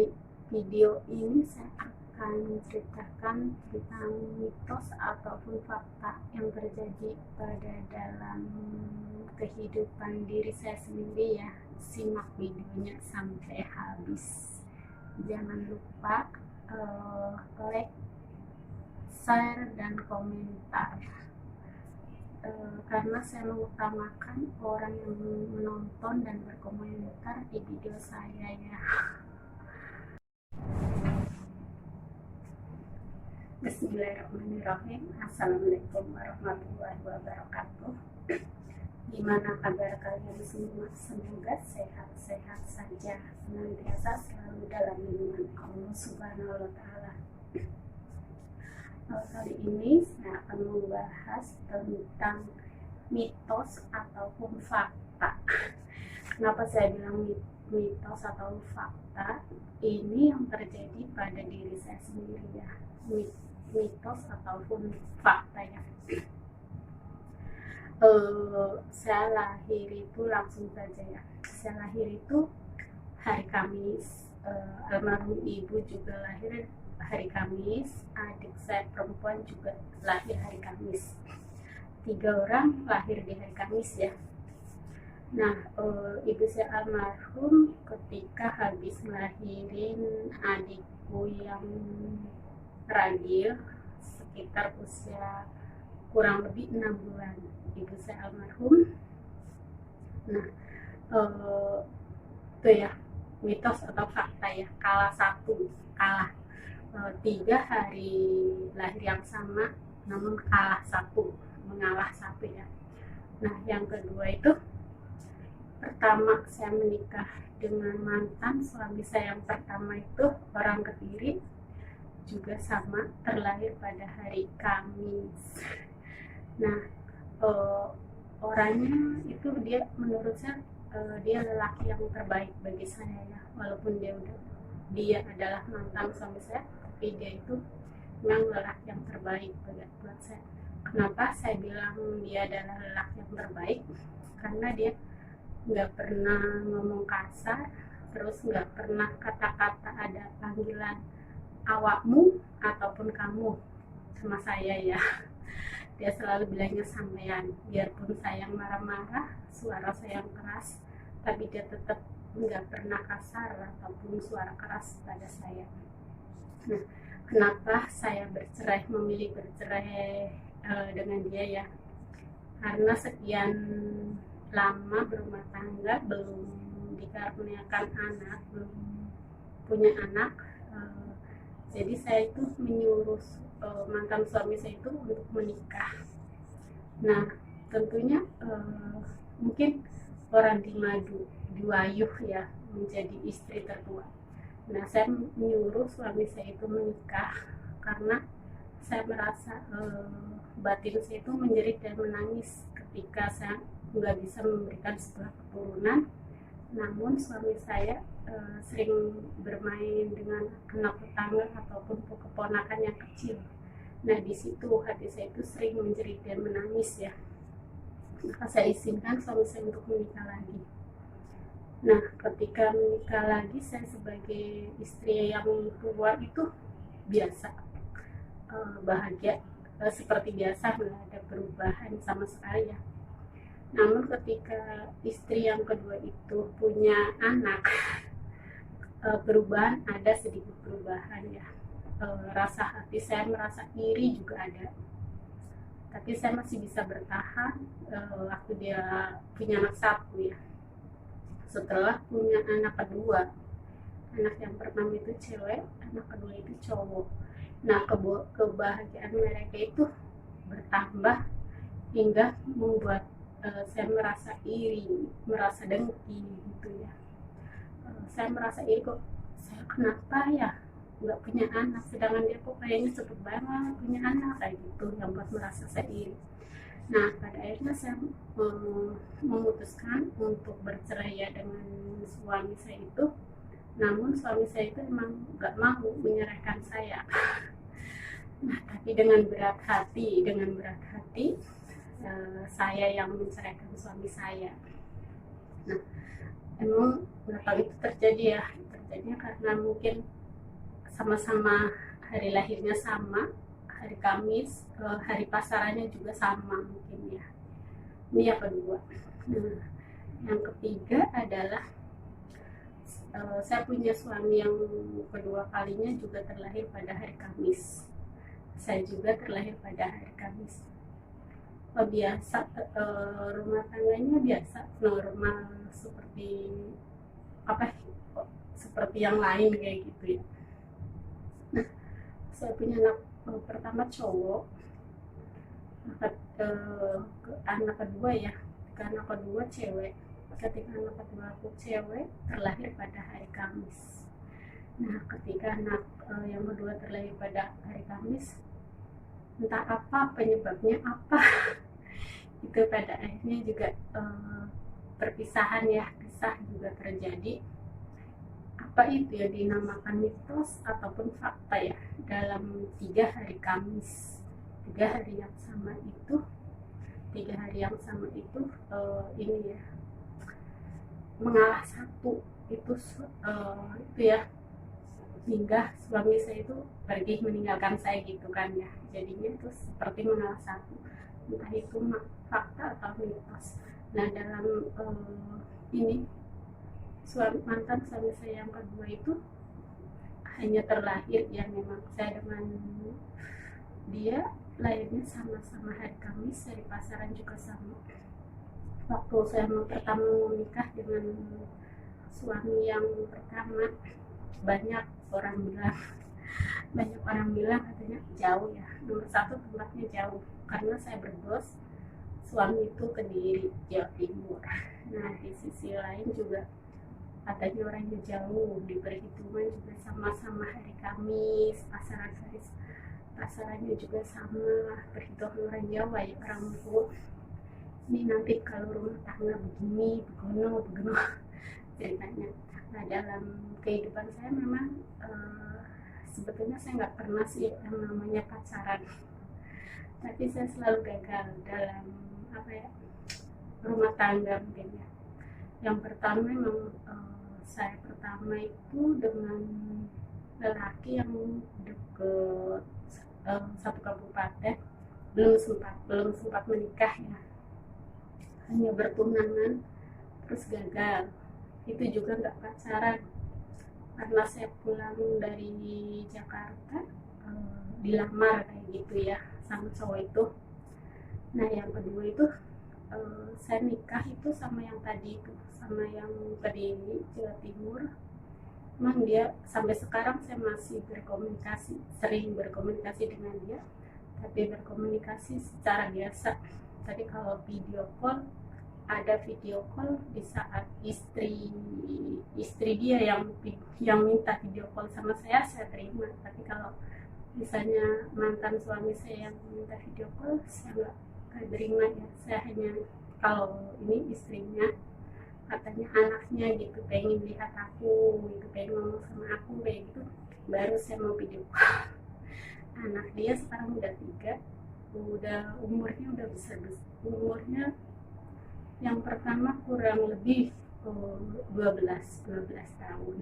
di video ini saya akan menceritakan tentang mitos ataupun fakta yang terjadi pada dalam kehidupan diri saya sendiri ya. Simak videonya sampai habis. Jangan lupa like, share, dan komentar. Karena saya mengutamakan orang yang menonton dan berkomentar di video saya ya. Bismillahirrahmanirrahim. Assalamualaikum warahmatullahi wabarakatuh. Gimana kabar kalian semua? Semoga sehat-sehat saja, senantiasa selalu dalam lindungan Allah Subhanahu wa Ta'ala. Kali ini saya akan membahas tentang mitos ataupun fakta. Kenapa saya bilang mitos atau fakta? Ini yang terjadi pada diri saya sendiri ya. Mitos ataupun fakta ya. Saya lahir itu langsung saja ya. Saya lahir itu hari Kamis. Almarhum ibu juga lahir hari Kamis. Adik saya perempuan juga lahir hari Kamis. 3 orang lahir di hari Kamis ya. Nah, ibu saya almarhum ketika habis ngelahirin adikku yang ragil sekitar usia kurang lebih 6 bulan. Ibu saya almarhum. Nah, itu ya mitos atau fakta ya. Kalah 3 hari lahir yang sama, namun mengalah 1 ya. Nah, yang kedua itu, pertama saya menikah dengan mantan suami saya yang pertama itu orang Kediri, juga sama, terlahir pada hari Kamis. Nah, orangnya itu dia menurut saya dia lelaki yang terbaik bagi saya ya. Walaupun dia adalah mantan suami saya, tapi dia itu memang lelaki yang terbaik buat saya. Kenapa saya bilang dia adalah lelaki yang terbaik? Karena dia nggak pernah ngomong kasar, terus nggak pernah kata-kata ada panggilan awakmu ataupun kamu sama saya ya. Dia selalu bilangnya sampean, biarpun saya marah-marah, suara saya keras, tapi dia tetap nggak pernah kasar ataupun suara keras pada saya. Nah, kenapa saya memilih bercerai dengan dia ya? Karena sekian lama berumah tangga, belum dikaruniakan anak, belum punya anak, jadi saya itu menyuruh mantan suami saya itu untuk menikah. Nah, tentunya mungkin orang di Wayuh ya, menjadi istri tertua. Nah, saya menyuruh suami saya itu menikah karena saya merasa batin saya itu menjerit dan menangis ketika saya nggak bisa memberikan sebuah keturunan. Namun suami saya sering bermain dengan anak tetangga ataupun keponakan yang kecil. Nah, di situ hati saya itu sering menjerit dan menangis ya. Maka saya izinkan suami saya untuk menikah lagi. Nah, ketika menikah lagi, saya sebagai istri yang tua itu biasa, bahagia, seperti biasa, nggak ada perubahan sama sekali ya. Namun ketika istri yang kedua itu punya anak, perubahan, ada sedikit perubahan ya. Rasa hati saya merasa iri juga ada, tapi saya masih bisa bertahan waktu dia punya anak 1 ya. Setelah punya anak kedua, anak yang pertama itu cewek, anak kedua itu cowok. Nah, kebahagiaan mereka itu bertambah hingga membuat saya merasa iri, merasa dengki gitu ya. Saya merasa iri, kok saya kenapa ya nggak punya anak, sedangkan dia kok kayaknya cepet banget punya anak, kayak gitu yang buat merasa saya iri. Nah, pada akhirnya saya memutuskan untuk bercerai ya dengan suami saya itu. Namun suami saya itu emang nggak mau menyerahkan saya. Nah, tapi dengan berat hati saya yang menceraikan suami saya. Nah, emang nggak tahu itu terjadi Jadinya karena mungkin sama-sama hari lahirnya sama, hari Kamis, hari pasarannya juga sama mungkin ya. Ini yang kedua. Nah, yang ketiga adalah saya punya suami yang kedua kalinya juga terlahir pada hari Kamis. Saya juga terlahir pada hari Kamis. Biasa, rumah tangganya biasa, normal seperti apa? Seperti yang lain kayak gitu ya. Nah, saya punya anak pertama cowok, anak kedua ya, anak kedua cewek. Ketika anak kedua aku cewek terlahir pada hari Kamis. Nah, ketika anak yang kedua terlahir pada hari Kamis, entah apa penyebabnya apa, itu pada akhirnya juga perpisahan ya, pisah juga terjadi. Apa itu ya dinamakan mitos ataupun fakta ya, dalam 3 hari Kamis, 3 hari yang sama itu, ini ya, mengalah satu itu ya, hingga suami saya itu pergi meninggalkan saya gitu kan ya. Jadinya itu seperti mengalah satu, entah itu fakta atau mitos. Nah, dalam ini mantan suami saya yang kedua itu hanya terlahir ya, memang saya dengan dia lahirnya sama-sama hari Kamis, hari pasaran juga sama. Waktu saya pertama menikah dengan suami yang pertama, banyak orang bilang katanya jauh ya, nomor 1 tempatnya jauh, karena saya berbos suami itu Kediri, Jawa Timur. Nah, di sisi lain juga katanya orangnya jauh, di perhitungan juga sama-sama hari Kamis, pasarannya juga sama, perhitungan orang Jawa ya, orang tua. Ini nanti kalau rumah tangga begini, begono ceritanya. Nah, dalam kehidupan saya memang sebetulnya saya nggak pernah sih yang namanya pacaran, tapi saya selalu gagal dalam rumah tangga mungkin ya. Yang pertama memang saya pertama itu dengan lelaki yang deket satu kabupaten, belum sempat menikah ya, hanya bertunangan terus gagal. Itu juga nggak pacaran, karena saya pulang dari Jakarta dilamar kayak gitu ya sama cowok itu. Nah, yang kedua itu saya nikah itu sama yang tadi itu, sama yang Kediri, Jawa Timur. Memang dia sampai sekarang saya masih sering berkomunikasi dengan dia, tapi berkomunikasi secara biasa. Tadi kalau ada video call di saat istri dia yang minta video call sama saya terima. Tapi kalau misalnya mantan suami saya yang minta video call, saya nggak terima ya. Saya hanya, kalau ini istrinya, katanya anaknya gitu pengen lihat aku gitu, pengen ngomong sama aku kayak gitu, baru saya mau video call. Anak dia sekarang udah 3, umurnya udah besar. Umurnya yang pertama kurang lebih 12 tahun.